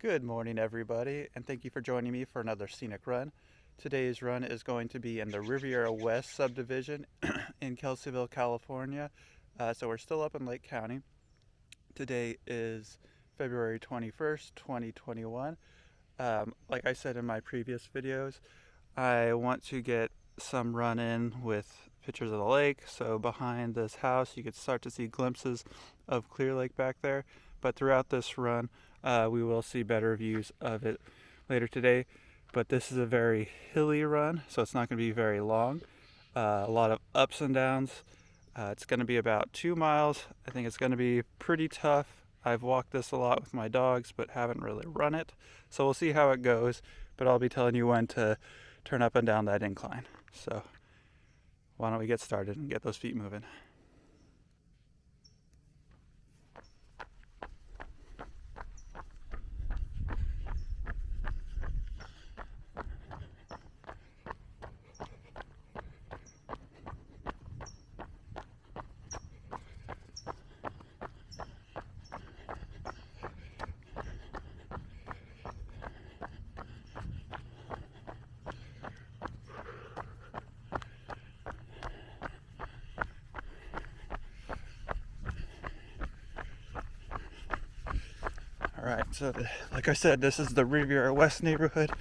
Good morning, everybody, and thank you for joining me for another scenic run. Today's run is going to be in the Riviera West subdivision in Kelseyville, California. So we're still up in Lake County. Today is February 21st, 2021. Like I said in my previous videos, I want to get some run in with pictures of the lake. So behind this house, you could start to see glimpses of Clear Lake back there. But throughout this run, we will see better views of it later today. But this is a very hilly run, so it's not going to be very long. A lot of ups and downs. It's going to be about 2 miles. I think it's going to be pretty tough. I've walked this a lot with my dogs, but haven't really run it. So we'll see how it goes, but I'll be telling you when to turn up and down that incline. So why don't we get started and get those feet moving. Alright, so like I said, this is the Riviera West neighborhood.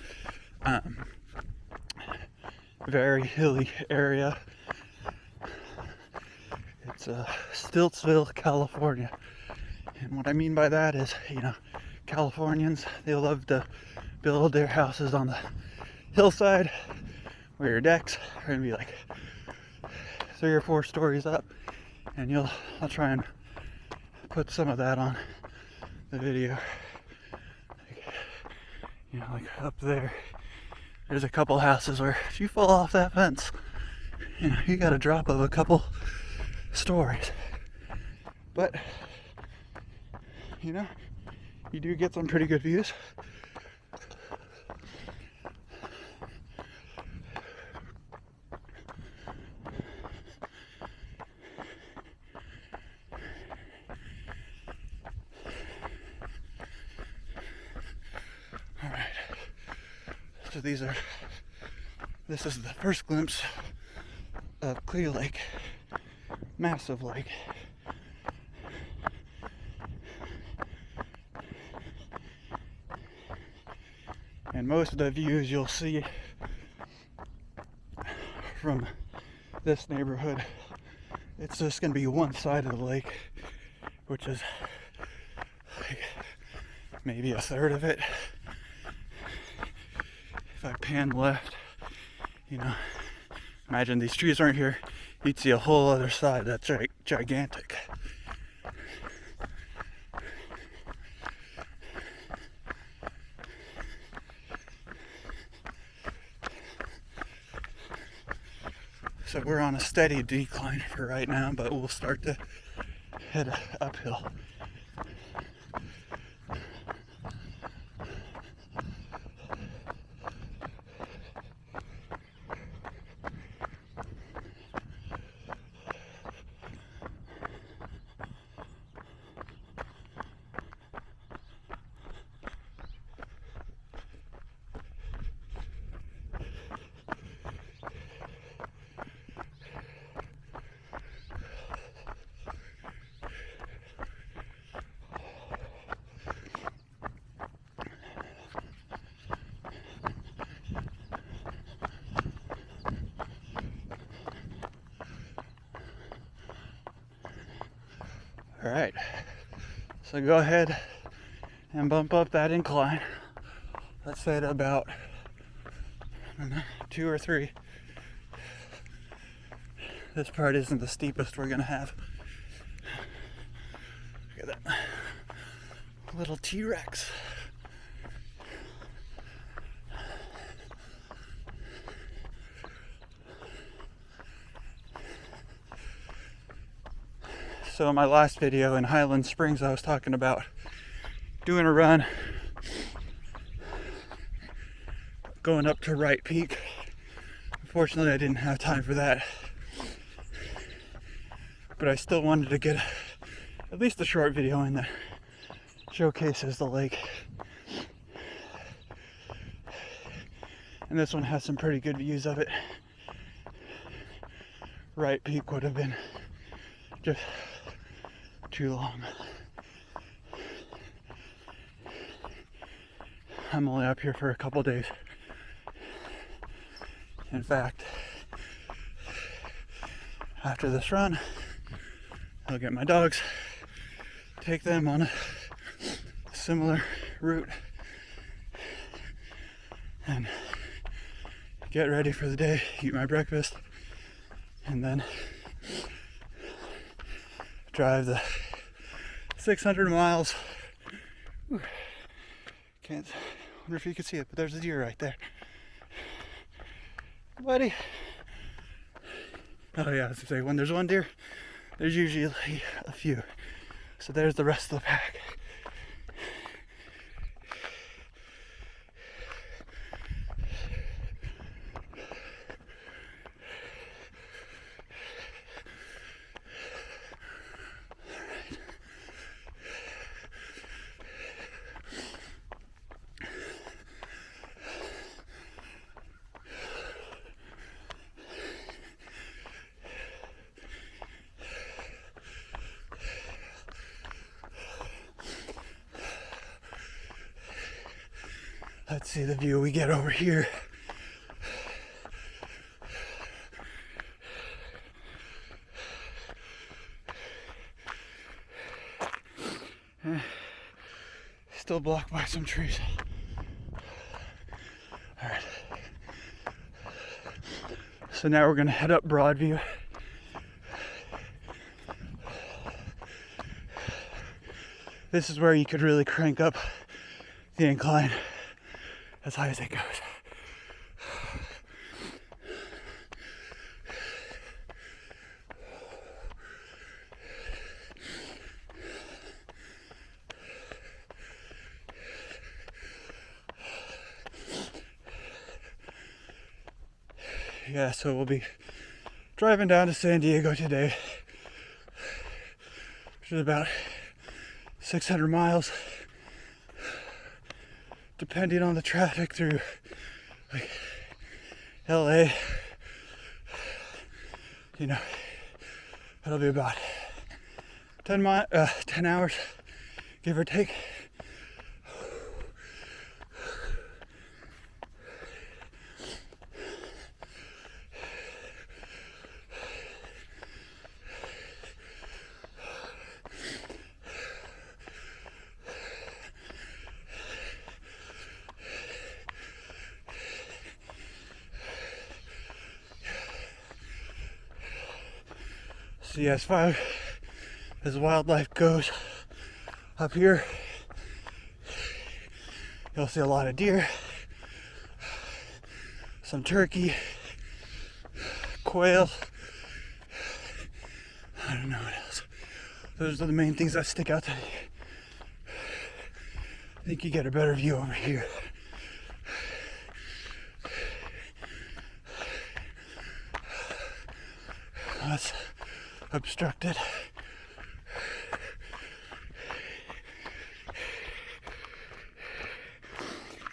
Very hilly area. It's Stiltsville, California. And what I mean by that is, Californians, they love to build their houses on the hillside where your decks are going to be like 3 or 4 stories up. And I'll try and put some of that on the video. Like up there, there's a couple houses where if you fall off that fence, you got a drop of a couple stories. But you do get some pretty good views. So this is the first glimpse of Clear Lake, massive lake. And most of the views you'll see from this neighborhood, it's just going to be one side of the lake, which is like maybe a third of it. If I pan left, imagine these trees aren't here, you'd see a whole other side that's gigantic. So we're on a steady decline for right now, but we'll start to head uphill. All right, so go ahead and bump up that incline. Let's say at about 2 or 3. This part isn't the steepest we're gonna have. Look at that little T-Rex. So in my last video in Highland Springs, I was talking about doing a run going up to Wright Peak. Unfortunately, I didn't have time for that. But I still wanted to get at least a short video in that showcases the lake And this one has some pretty good views of it. Right peak would have been just too long. I'm only up here for a couple days. In fact, after this run, I'll get my dogs, take them on a similar route, and get ready for the day, eat my breakfast, and then drive the 600 miles. Ooh, can't wonder if you can see it, but there's a deer right there. Buddy. Oh yeah, I was gonna say, when there's one deer, there's usually a few. So there's the rest of the pack. Let's see the view we get over here. Still blocked by some trees. All right. So now we're gonna head up Broadview. This is where you could really crank up the incline as high as it goes. Yeah, so we'll be driving down to San Diego today, which is about 600 miles, depending on the traffic through like LA. You know, it'll be about 10 hours, give or take. So yeah, as far as wildlife goes, up here, you'll see a lot of deer, some turkey, quail, I don't know what else. Those are the main things that stick out to me. I think you get a better view over here. That's obstructed.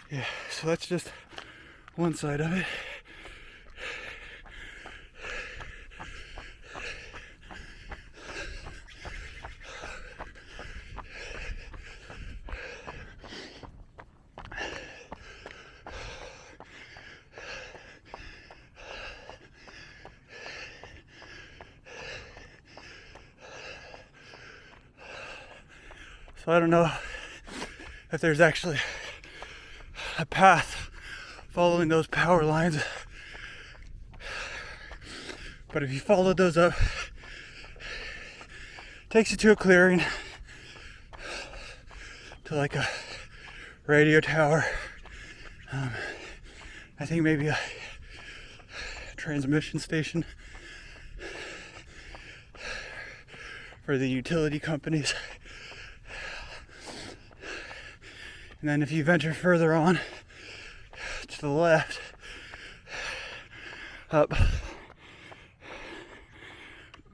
Yeah, so that's just one side of it. So I don't know if there's actually a path following those power lines, but if you follow those up, it takes you to a clearing, to like a radio tower, I think maybe a transmission station for the utility companies. And then if you venture further on to the left, up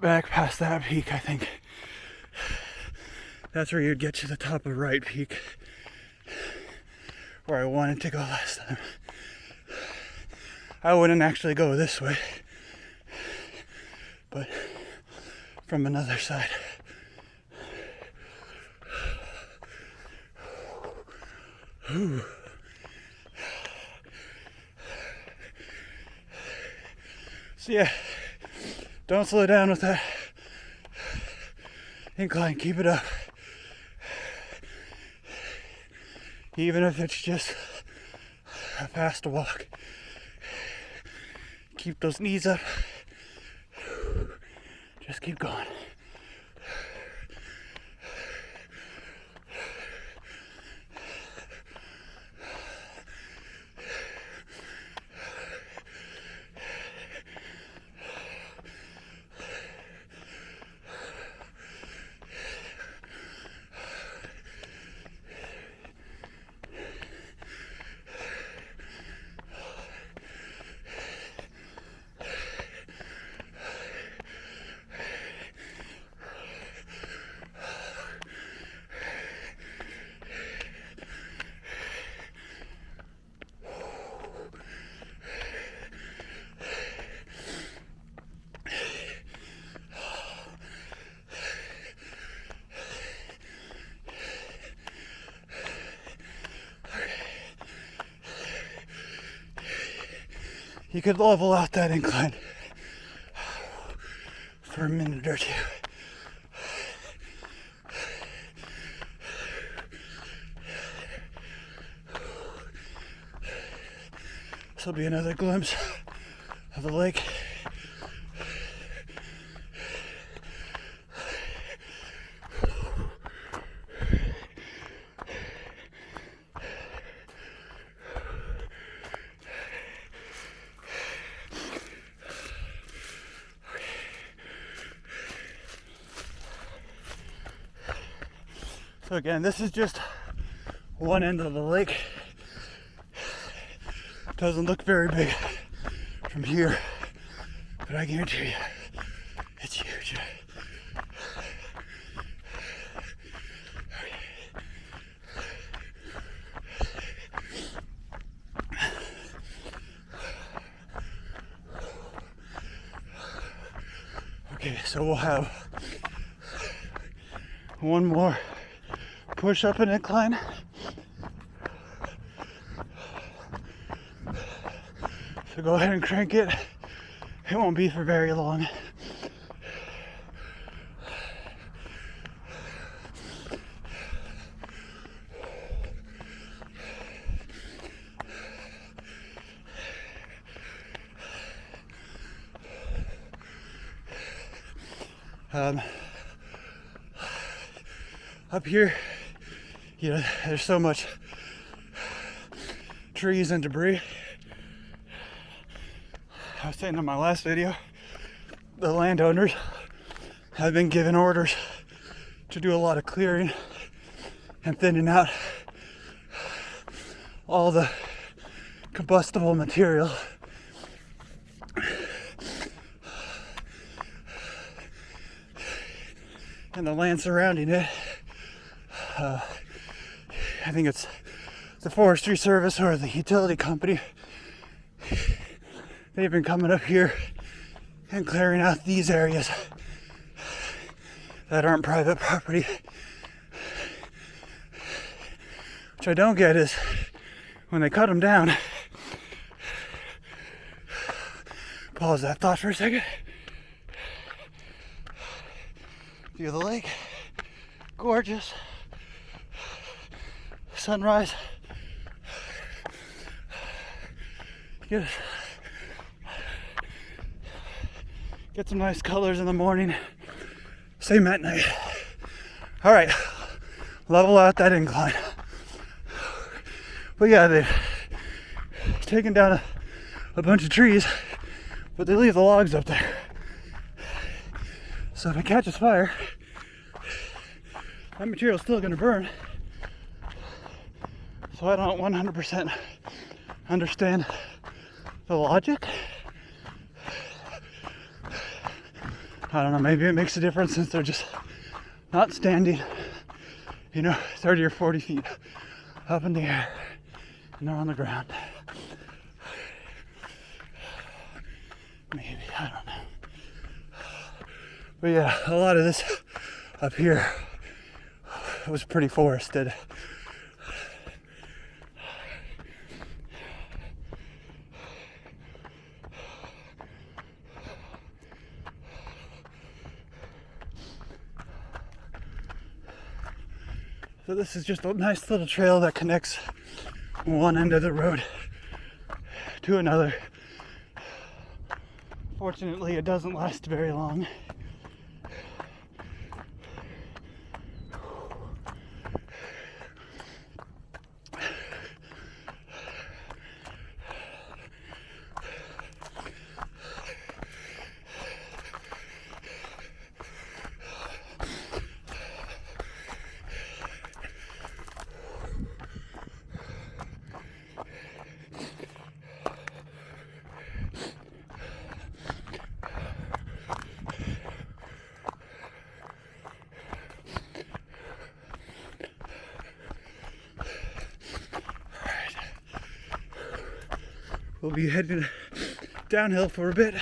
back past that peak, I think that's where you'd get to the top of Right Peak, where I wanted to go last time. I wouldn't actually go this way, but from another side. Ooh. So yeah, don't slow down with that incline, keep it up. Even if it's just a fast walk, keep those knees up, just keep going. You could level out that incline for a minute or two. This will be another glimpse of the lake. So again, this is just one end of the lake. Doesn't look very big from here, but I guarantee you, it's huge. Okay, so we'll have one more push up an incline. So go ahead and crank it. It won't be for very long. Up here, you know, there's so much trees and debris. I was saying in my last video, the landowners have been given orders to do a lot of clearing and thinning out all the combustible material. And the land surrounding it. I think it's the Forestry Service or the utility company. They've been coming up here and clearing out these areas that aren't private property. Which I don't get is when they cut them down. Pause that thought for a second. View of the lake. Gorgeous. Sunrise. Get some nice colors in the morning. Same at night. All right, level out that incline. But yeah, they've taken down a bunch of trees, but they leave the logs up there. So if it catches fire, that material's still gonna burn. So I don't 100% understand the logic. I don't know, maybe it makes a difference since they're just not standing, 30 or 40 feet up in the air and they're on the ground. But yeah, a lot of this up here was pretty forested. So this is just a nice little trail that connects one end of the road to another. Fortunately, it doesn't last very long. We'll be heading downhill for a bit.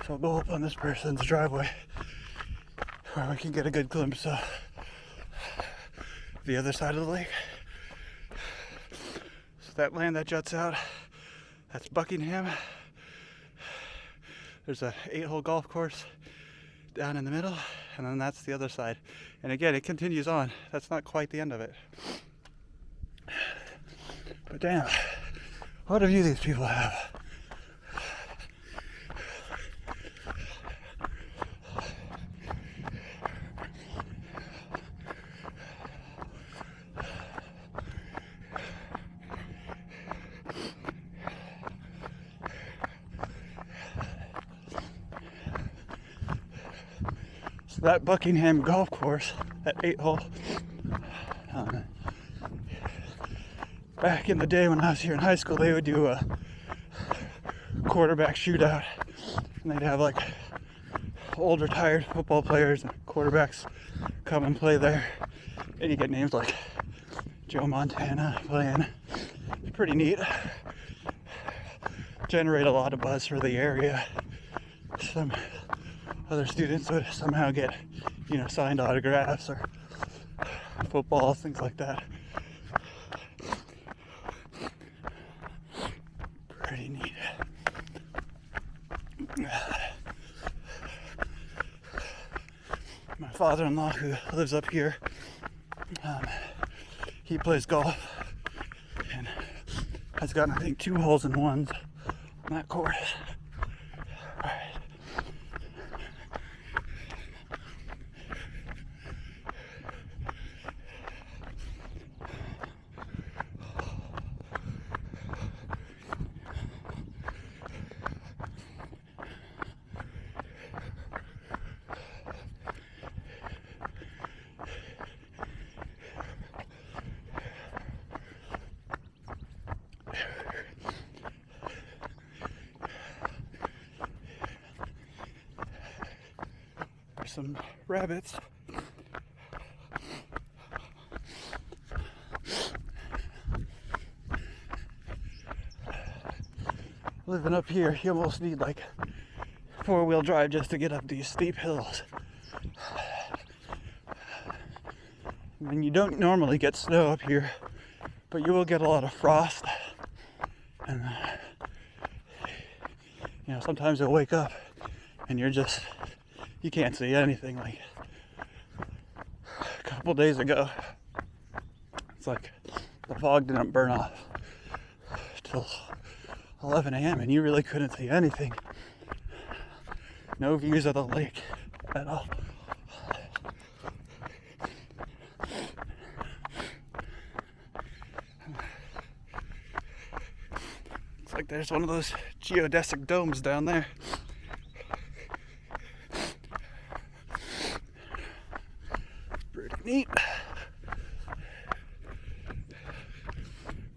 So I'll go up on this person's driveway where we can get a good glimpse of the other side of the lake. So that land that juts out, that's Buckingham. There's a 8-hole golf course down in the middle, and then that's the other side. And again, it continues on. That's not quite the end of it. But damn, what a view these people have. So that Buckingham golf course, that 8-hole, back in the day when I was here in high school, they would do a quarterback shootout, and they'd have like old retired football players and quarterbacks come and play there, and you get names like Joe Montana playing. It's pretty neat. Generate a lot of buzz for the area. Some other students would somehow get, signed autographs or footballs, things like that. Pretty neat. My father-in-law, who lives up here, he plays golf and has gotten, I think, 2 holes in ones on that course. All right. Some rabbits. Living up here, you almost need like 4-wheel drive just to get up these steep hills. I mean, you don't normally get snow up here, but you will get a lot of frost. And sometimes you'll wake up and you can't see anything. Like a couple days ago, it's like the fog didn't burn off till 11 a.m. and you really couldn't see anything. No views of the lake at all. It's like there's one of those geodesic domes down there. Neat.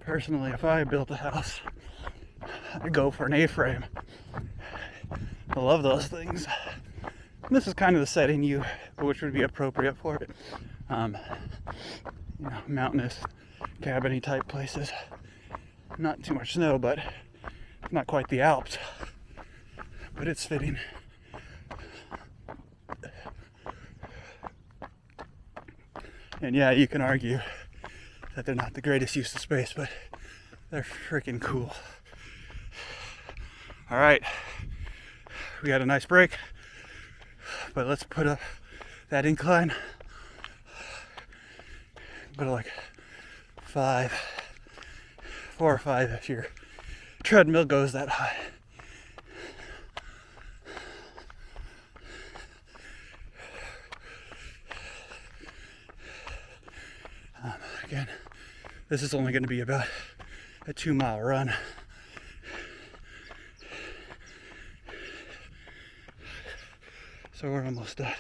Personally, if I built a house, I'd go for an A-frame. I love those things. This is kind of the setting which would be appropriate for it. Mountainous, cabin-y type places. Not too much snow, but not quite the Alps. but it's fitting. And yeah, you can argue that they're not the greatest use of space, but they're freaking cool. All right, we got a nice break, but let's put up that incline. Put like 4 or 5 if your treadmill goes that high. Again, this is only going to be about a 2-mile run. So we're almost done.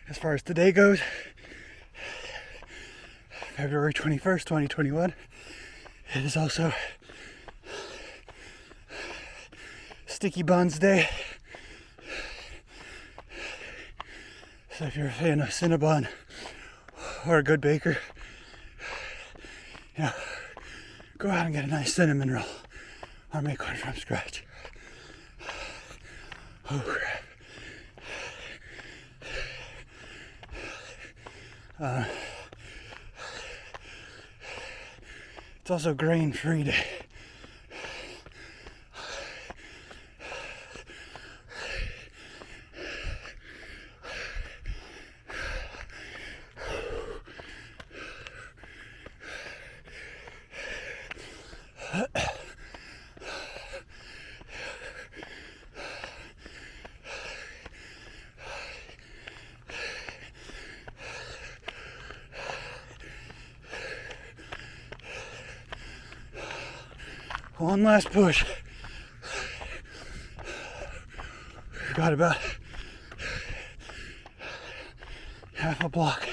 As far as today goes, February 21st, 2021, it is also Sticky Buns Day. So if you're a fan of Cinnabon or a good baker, you know, go out and get a nice cinnamon roll or make one from scratch. Oh crap. It's also grain-free day. One last push. We've got about half a block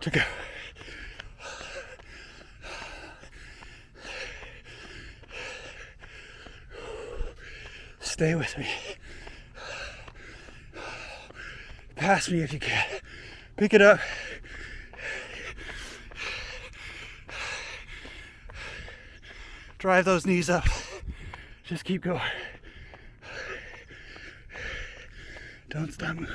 to go. Stay with me. Pass me if you can. Pick it up. Drive those knees up. Just keep going. Don't stop moving.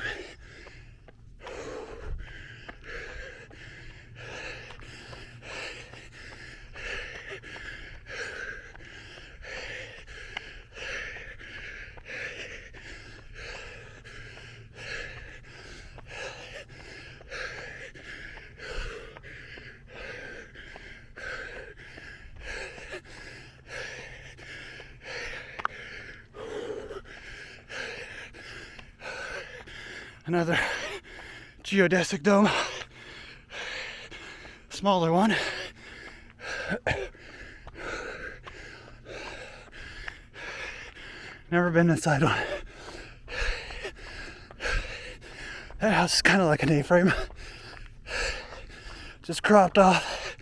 Another geodesic dome, smaller one. Never been inside one. That house is kind of like an A-frame, just cropped off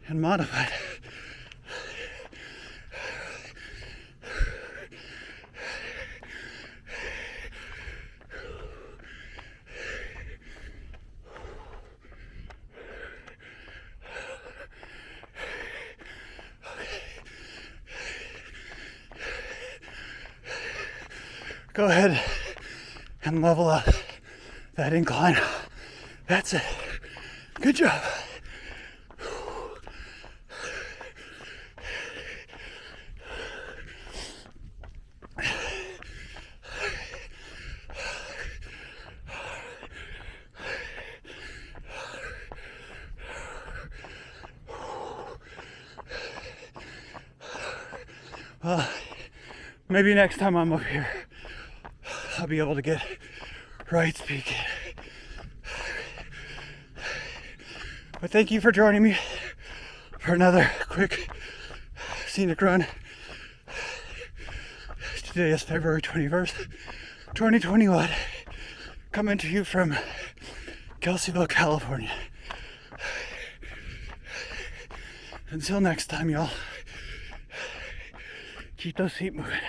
and modified. Go ahead and level up that incline. That's it. Good job. Well, maybe next time I'm up here, I'll be able to get right speaking. But thank you for joining me for another quick scenic run. Today is February 21st, 2021. Coming to you from Kelseyville, California. Until next time, y'all, keep those feet moving.